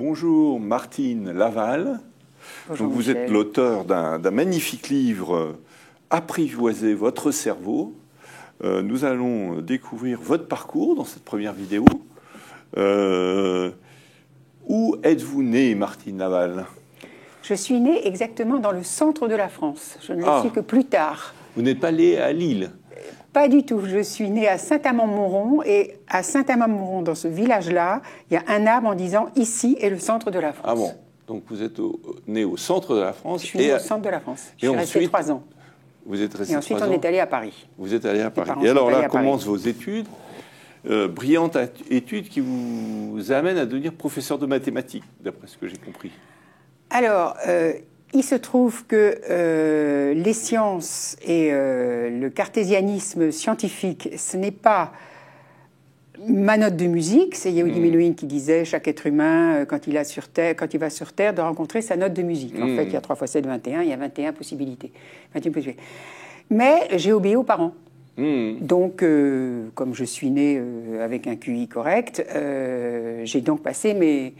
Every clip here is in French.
bonjour Martine Laval. Bonjour, donc, vous êtes l'auteur d'un magnifique livre, Apprivoiser votre cerveau. Nous allons découvrir votre parcours dans cette première vidéo. Où êtes-vous née, Martine Laval? Je suis née exactement dans le centre de la France. Je ne le suis que plus tard. Vous n'êtes pas née à Lille? Pas du tout. Je suis née à Saint-Amand-Montrond. Et à Saint-Amand-Montrond, dans ce village-là, il y a un arbre en disant « Ici est le centre de la France ». Ah bon? Donc vous êtes née au centre de la France? Je suis née au centre de la France. Je suis restée 3 ans. Vous êtes resté 3 ans? Et ensuite, on est allé à Paris. Vous êtes allé à Paris. Et alors là, commencent vos études. Brillantes études qui vous amènent à devenir professeur de mathématiques, d'après ce que j'ai compris. Alors, il se trouve que les sciences et le cartésianisme scientifique, ce n'est pas ma note de musique. C'est Yehudi Menuhin qui disait « Chaque être humain, quand il va sur Terre, doit rencontrer sa note de musique ». En fait, il y a 3 x 7, 21, il y a 21 possibilités. 21 possibilités. Mais j'ai obéi aux parents. Donc, comme je suis née avec un QI correct, j'ai donc passé mes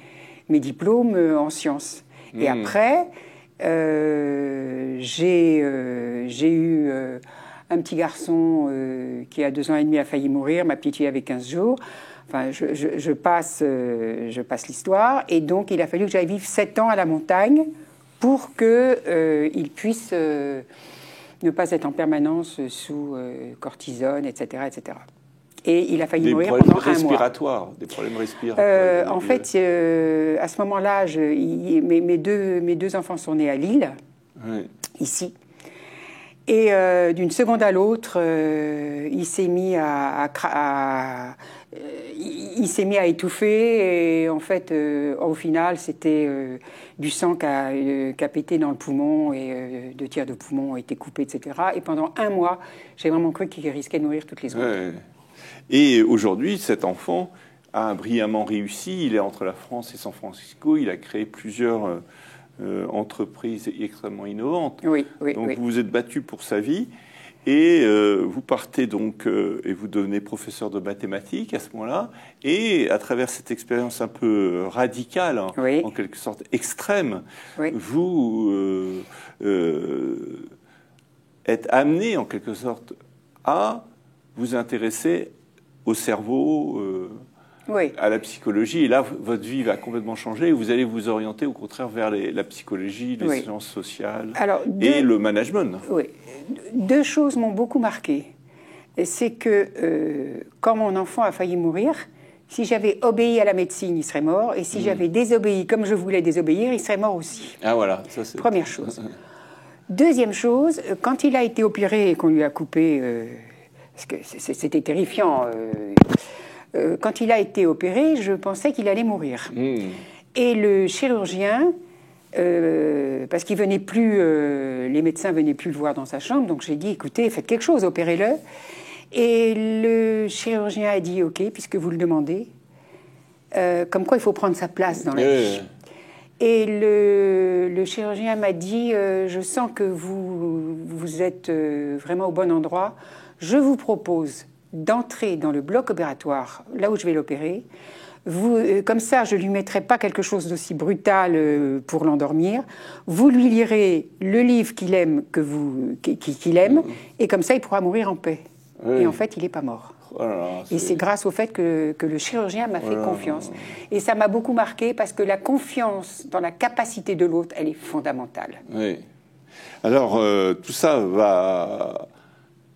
diplômes en sciences. Et après, j'ai eu un petit garçon qui, à 2 ans et demi, a failli mourir. Ma petite fille avait 15 jours. Enfin, je passe l'histoire. Et donc, il a fallu que j'aille vivre 7 ans à la montagne pour qu'il puisse... ne pas être en permanence sous cortisone, etc., etc. Et il a failli mourir pendant 1 mois. Des problèmes respiratoires. En fait, à ce moment-là, mes deux enfants sont nés à Lille, ici. Et d'une seconde à l'autre, il s'est mis à étouffer. Et en fait, au final, c'était du sang qui a pété dans le poumon et 2 tiers de poumon ont été coupés, etc. Et pendant 1 mois, j'ai vraiment cru qu'il risquait de mourir toutes les secondes. Ouais. Et aujourd'hui, cet enfant a brillamment réussi. Il est entre la France et San Francisco. Il a créé plusieurs entreprises extrêmement innovantes. Donc vous vous êtes battu pour sa vie. Et vous partez donc et vous devenez professeur de mathématiques à ce moment-là. Et à travers cette expérience un peu radicale, en quelque sorte extrême, vous êtes amené en quelque sorte à vous intéresser au cerveau, à la psychologie. Et là, votre vie va complètement changer et vous allez vous orienter au contraire vers la psychologie, les sciences sociales et le management. Oui. 2 choses m'ont beaucoup marqué. C'est que quand mon enfant a failli mourir, si j'avais obéi à la médecine, il serait mort. Et si j'avais désobéi comme je voulais désobéir, il serait mort aussi. Ah voilà, ça c'est... Première chose. Deuxième chose, quand il a été opéré et qu'on lui a coupé... parce que c'était terrifiant. Quand il a été opéré, je pensais qu'il allait mourir. Et le chirurgien... parce qu'il venait plus, les médecins venaient plus le voir dans sa chambre, donc j'ai dit écoutez, faites quelque chose, opérez-le. Et le chirurgien a dit ok, puisque vous le demandez, comme quoi il faut prendre sa place dans la vie. Et le chirurgien m'a dit je sens que vous êtes vraiment au bon endroit, je vous propose d'entrer dans le bloc opératoire, là où je vais l'opérer. Comme ça, je ne lui mettrai pas quelque chose d'aussi brutal pour l'endormir. Vous lui lirez le livre qu'il aime, qu'il aime, et comme ça, il pourra mourir en paix. Et en fait, il n'est pas mort. Et c'est grâce au fait que le chirurgien m'a fait confiance. Et ça m'a beaucoup marqué parce que la confiance dans la capacité de l'autre, elle est fondamentale. Oui. Alors, tout ça va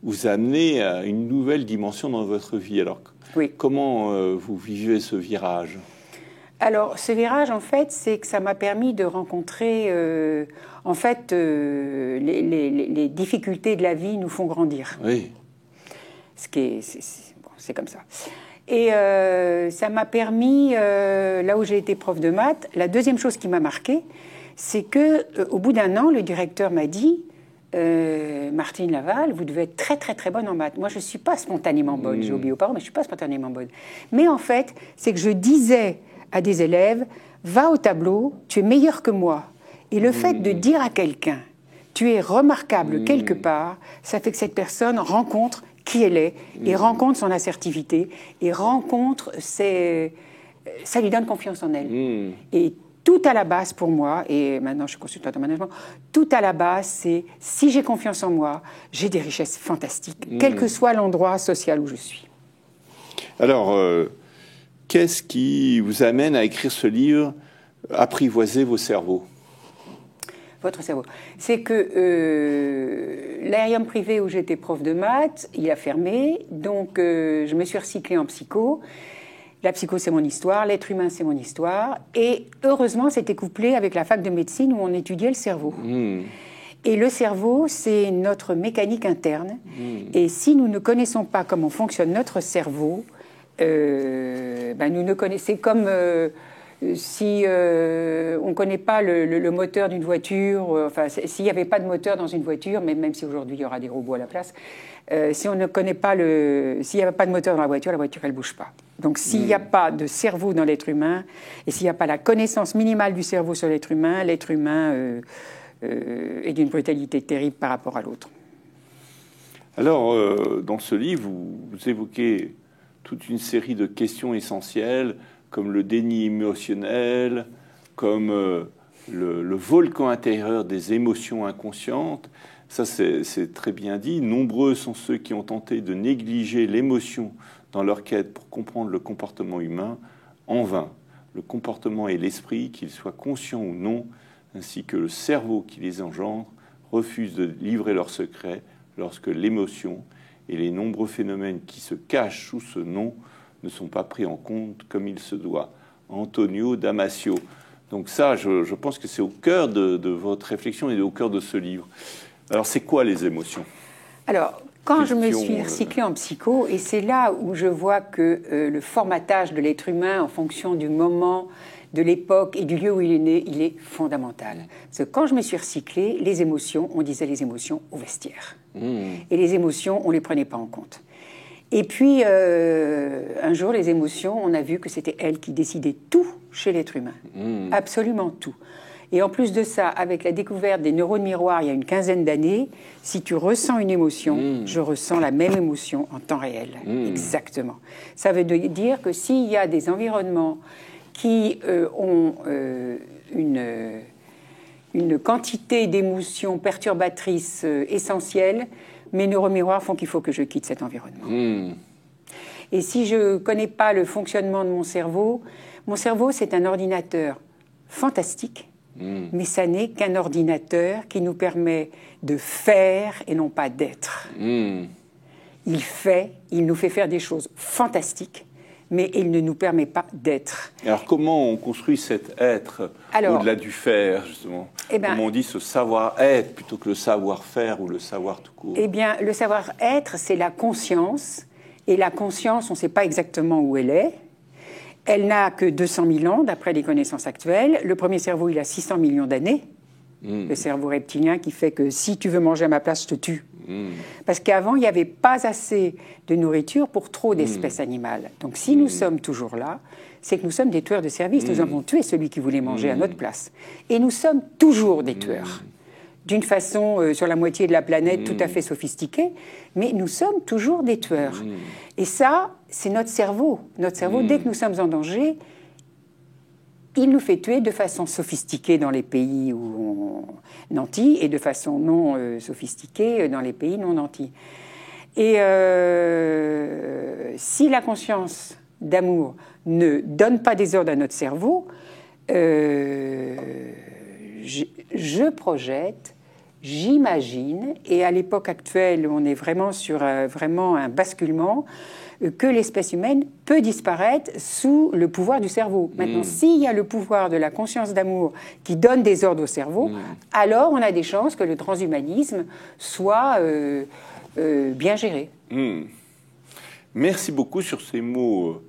vous amener à une nouvelle dimension dans votre vie. Alors, comment vous vivez ce virage? Alors, ce virage, en fait, c'est que ça m'a permis de rencontrer... les difficultés de la vie nous font grandir. Oui. C'est comme ça. Et ça m'a permis, là où j'ai été prof de maths, la deuxième chose qui m'a marquée, c'est qu'au bout d'1 an, le directeur m'a dit... Martine Laval, vous devez être très très très bonne en maths. Moi, je ne suis pas spontanément bonne. J'ai oublié aux parents, mais je ne suis pas spontanément bonne. Mais en fait, c'est que je disais à des élèves, va au tableau, tu es meilleur que moi. Et le fait de dire à quelqu'un, tu es remarquable quelque part, ça fait que cette personne rencontre qui elle est, et rencontre son assertivité, et rencontre ça lui donne confiance en elle. Et tout à la base pour moi, et maintenant je suis consultante en management, tout à la base, c'est si j'ai confiance en moi, j'ai des richesses fantastiques, quel que soit l'endroit social où je suis. Alors, qu'est-ce qui vous amène à écrire ce livre, Apprivoiser vos cerveaux? Votre cerveau. C'est que l'aérium privé où j'étais prof de maths, il a fermé, donc je me suis recyclée en psycho. La psycho, c'est mon histoire, l'être humain, c'est mon histoire. Et heureusement, c'était couplé avec la fac de médecine où on étudiait le cerveau. Et le cerveau, c'est notre mécanique interne. Et si nous ne connaissons pas comment fonctionne notre cerveau, nous ne connaissons... C'est comme si on ne connaît pas le moteur d'une voiture, enfin, s'il n'y avait pas de moteur dans une voiture, mais même si aujourd'hui il y aura des robots à la place, si on ne connaît pas s'il n'y avait pas de moteur dans la voiture, elle ne bouge pas. Donc s'il n'y a pas de cerveau dans l'être humain, et s'il n'y a pas la connaissance minimale du cerveau sur l'être humain est d'une brutalité terrible par rapport à l'autre. Alors, dans ce livre, vous évoquez toute une série de questions essentielles, comme le déni émotionnel, comme le volcan intérieur des émotions inconscientes. Ça, c'est très bien dit. Nombreux sont ceux qui ont tenté de négliger l'émotion dans leur quête pour comprendre le comportement humain. En vain, le comportement et l'esprit, qu'ils soient conscients ou non, ainsi que le cerveau qui les engendre, refusent de livrer leurs secrets lorsque l'émotion et les nombreux phénomènes qui se cachent sous ce nom ne sont pas pris en compte comme il se doit. Antonio Damasio. Donc ça, je pense que c'est au cœur de votre réflexion et au cœur de ce livre. Alors, c'est quoi les émotions? Alors, quand je me suis recyclée en psycho, et c'est là où je vois que le formatage de l'être humain en fonction du moment, de l'époque et du lieu où il est né, il est fondamental. Parce que quand je me suis recyclée, les émotions, on disait les émotions au vestiaire. Et les émotions, on ne les prenait pas en compte. Et puis, un jour, les émotions, on a vu que c'était elles qui décidaient tout chez l'être humain. Absolument tout. Et en plus de ça, avec la découverte des neurones miroirs il y a une quinzaine d'années, si tu ressens une émotion, je ressens la même émotion en temps réel. Exactement. Ça veut dire que s'il y a des environnements qui ont une quantité d'émotions perturbatrices essentielles, mes neurones miroirs font qu'il faut que je quitte cet environnement. Et si je ne connais pas le fonctionnement de mon cerveau, c'est un ordinateur fantastique, mais ça n'est qu'un ordinateur qui nous permet de faire et non pas d'être. Il nous fait faire des choses fantastiques, mais il ne nous permet pas d'être. Alors comment on construit cet être au-delà du faire, justement? Comment on dit ce savoir-être plutôt que le savoir-faire ou le savoir tout court? Eh bien, le savoir-être, c'est la conscience. Et la conscience, on ne sait pas exactement où elle est. Elle n'a que 200 000 ans, d'après les connaissances actuelles. Le premier cerveau, il a 600 millions d'années. Le cerveau reptilien qui fait que si tu veux manger à ma place, je te tue. Parce qu'avant, il n'y avait pas assez de nourriture pour trop d'espèces animales. Donc si nous sommes toujours là, c'est que nous sommes des tueurs de service. Nous avons tué celui qui voulait manger à notre place. Et nous sommes toujours des tueurs. D'une façon, sur la moitié de la planète, tout à fait sophistiquée, mais nous sommes toujours des tueurs. Et ça, c'est notre cerveau. Notre cerveau, dès que nous sommes en danger, il nous fait tuer de façon sophistiquée dans les pays nantis et de façon non sophistiquée dans les pays non nantis. Et si la conscience d'amour ne donne pas des ordres à notre cerveau, je projette, j'imagine, et à l'époque actuelle, on est vraiment sur vraiment un basculement, que l'espèce humaine peut disparaître sous le pouvoir du cerveau. Maintenant, s'il y a le pouvoir de la conscience d'amour qui donne des ordres au cerveau, alors on a des chances que le transhumanisme soit bien géré. Merci beaucoup sur ces mots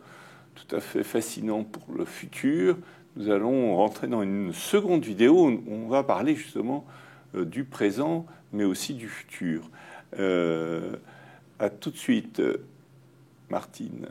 tout à fait fascinants pour le futur. Nous allons rentrer dans une seconde vidéo où on va parler justement du présent, mais aussi du futur. À tout de suite, Martine.